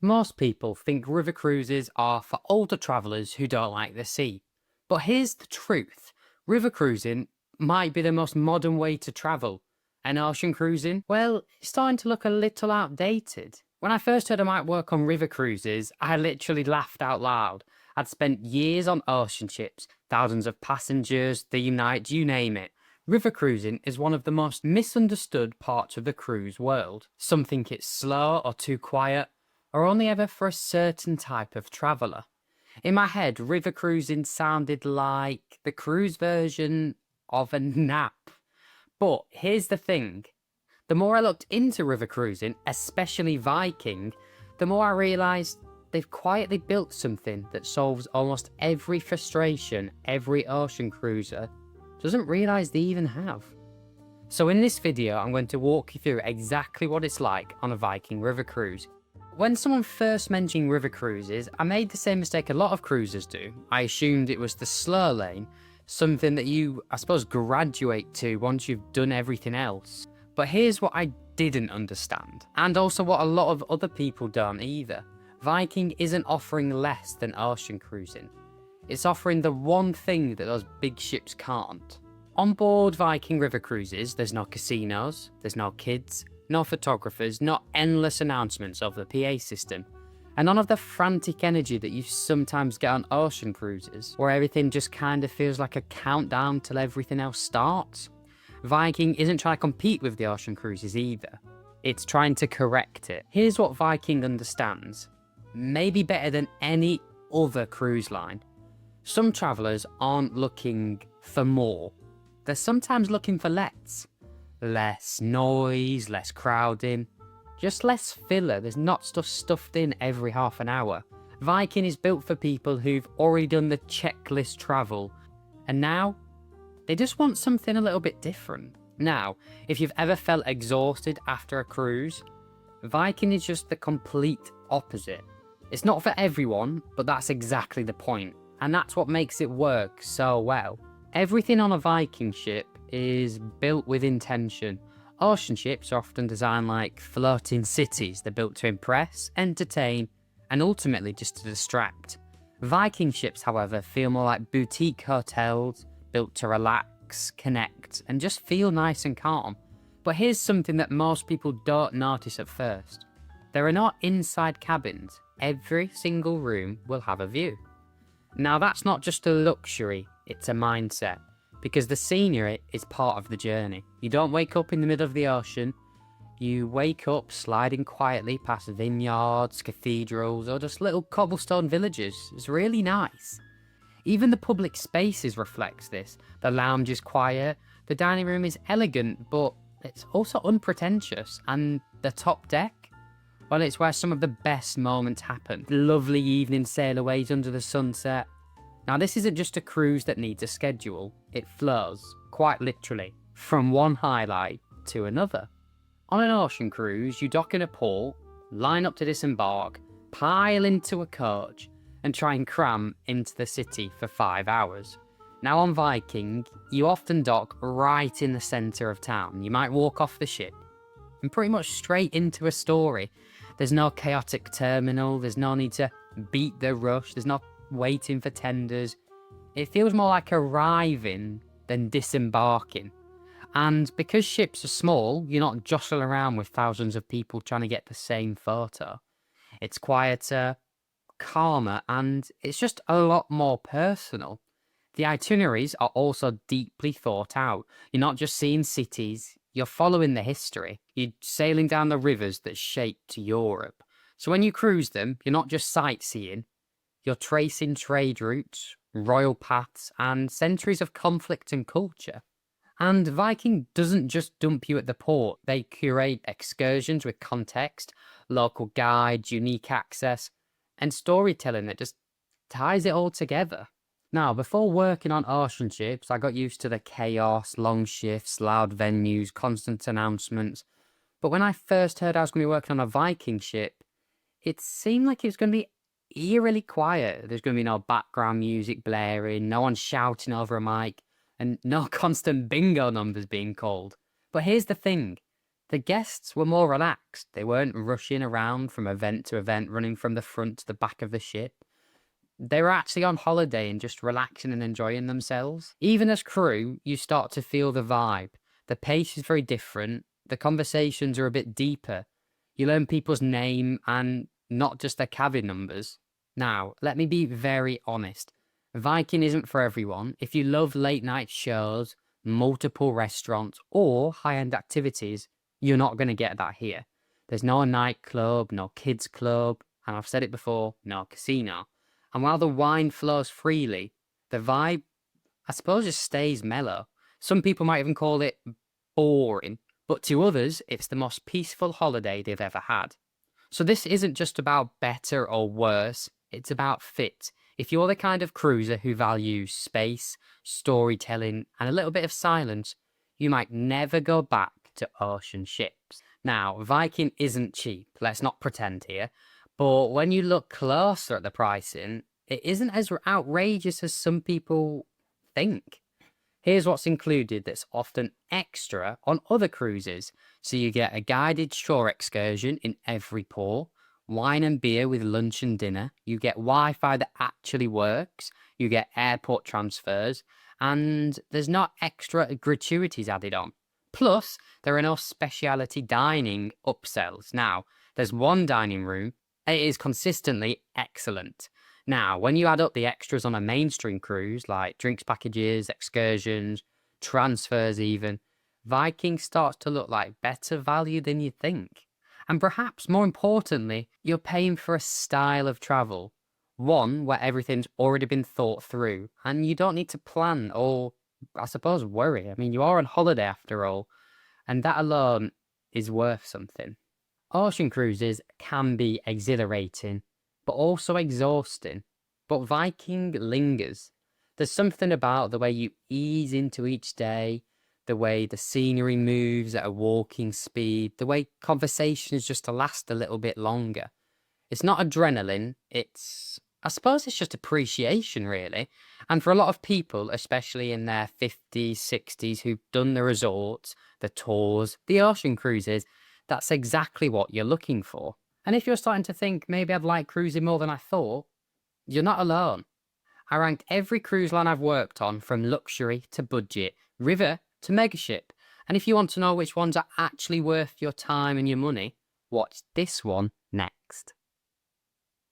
Most people think river cruises are for older travellers who don't like the sea. But here's the truth. River cruising might be the most modern way to travel. And ocean cruising, well, it's starting to look a little outdated. When I first heard I might work on river cruises, I literally laughed out loud. I'd spent years on ocean ships, thousands of passengers, theme nights, you name it. River cruising is one of the most misunderstood parts of the cruise world. Some think it's slow or too quiet, or only ever for a certain type of traveller. In my head, river cruising sounded like the cruise version of a nap. But here's the thing. The more I looked into river cruising, especially Viking, the more I realised they've quietly built something that solves almost every frustration every ocean cruiser doesn't realise they even have. So in this video, I'm going to walk you through exactly what it's like on a Viking river cruise. When someone first mentioned river cruises, I made the same mistake a lot of cruisers do. I assumed it was the slow lane, something that you, I suppose, graduate to once you've done everything else. But here's what I didn't understand, and also what a lot of other people don't either. Viking isn't offering less than ocean cruising. It's offering the one thing that those big ships can't. On board Viking river cruises, there's no casinos, there's no kids, no photographers, not endless announcements of the PA system, and none of the frantic energy that you sometimes get on ocean cruises, where everything just kind of feels like a countdown till everything else starts. Viking isn't trying to compete with the ocean cruises either. It's trying to correct it. Here's what Viking understands, maybe better than any other cruise line. Some travellers aren't looking for more. They're sometimes looking for less. Less noise, less crowding, just less filler. There's not stuff stuffed in every half an hour. Viking is built for people who've already done the checklist travel, and now they just want something a little bit different. Now, if you've ever felt exhausted after a cruise, Viking is just the complete opposite. It's not for everyone, but that's exactly the point, and that's what makes it work so well. Everything on a Viking ship is built with intention. Ocean ships are often designed like floating cities. They're built to impress, entertain, and ultimately just to distract. Viking ships, however, feel more like boutique hotels, built to relax, connect, and just feel nice and calm. But here's something that most people don't notice at first. There are not inside cabins. Every single room will have a view. Now that's not just a luxury, it's a mindset. Because the scenery is part of the journey. You don't wake up in the middle of the ocean. You wake up sliding quietly past vineyards, cathedrals, or just little cobblestone villages. It's really nice. Even the public spaces reflects this. The lounge is quiet, the dining room is elegant, but it's also unpretentious. And the top deck? Well, it's where some of the best moments happen. Lovely evening sailaways under the sunset. Now this isn't just a cruise that needs a schedule, it flows, quite literally, from one highlight to another. On an ocean cruise, you dock in a port, line up to disembark, pile into a coach, and try and cram into the city for 5 hours. Now on Viking, you often dock right in the centre of town. You might walk off the ship, and pretty much straight into a story. There's no chaotic terminal, there's no need to beat the rush, there's no waiting for tenders. It feels more like arriving than disembarking. And because ships are small, you're not jostling around with thousands of people trying to get the same photo. It's quieter, calmer, and it's just a lot more personal. The itineraries are also deeply thought out. You're not just seeing cities, you're following the history. You're sailing down the rivers that shaped Europe. So when you cruise them, you're not just sightseeing, you're tracing trade routes, royal paths, and centuries of conflict and culture. And Viking doesn't just dump you at the port. They curate excursions with context, local guides, unique access, and storytelling that just ties it all together. Now, before working on ocean ships, I got used to the chaos, long shifts, loud venues, constant announcements. But when I first heard I was going to be working on a Viking ship, it seemed like it was going to be eerily quiet. There's going to be no background music blaring, no one shouting over a mic, and no constant bingo numbers being called. But here's the thing. The guests were more relaxed. They weren't rushing around from event to event, running from the front to the back of the ship. They were actually on holiday and just relaxing and enjoying themselves. Even as crew, you start to feel the vibe. The pace is very different. The conversations are a bit deeper. You learn people's name and not just their cabin numbers. Now, let me be very honest. Viking isn't for everyone. If you love late night shows, multiple restaurants, or high end activities, you're not going to get that here. There's no nightclub, no kids club, and I've said it before, no casino. And while the wine flows freely, the vibe, I suppose, just stays mellow. Some people might even call it boring, but to others, it's the most peaceful holiday they've ever had. So this isn't just about better or worse, it's about fit. If you're the kind of cruiser who values space, storytelling, and a little bit of silence, you might never go back to ocean ships. Now, Viking isn't cheap, let's not pretend here, but when you look closer at the pricing, it isn't as outrageous as some people think. Here's what's included that's often extra on other cruises. So you get a guided shore excursion in every port, wine and beer with lunch and dinner, you get Wi-Fi that actually works, you get airport transfers, and there's not extra gratuities added on. Plus, there are no specialty dining upsells. Now, there's one dining room. It is consistently excellent. Now, when you add up the extras on a mainstream cruise, like drinks packages, excursions, transfers even, Viking starts to look like better value than you think. And perhaps more importantly, you're paying for a style of travel. One where everything's already been thought through and you don't need to plan or, I suppose, worry. I mean, you are on holiday after all, and that alone is worth something. Ocean cruises can be exhilarating, but also exhausting. But Viking lingers. There's something about the way you ease into each day, the way the scenery moves at a walking speed, the way conversations just last a little bit longer. It's not adrenaline, I suppose it's just appreciation, really. And for a lot of people, especially in their 50s, 60s, who've done the resorts, the tours, the ocean cruises, that's exactly what you're looking for. And if you're starting to think, maybe I'd like cruising more than I thought, you're not alone. I ranked every cruise line I've worked on, from luxury to budget, river to megaship. And if you want to know which ones are actually worth your time and your money, watch this one next.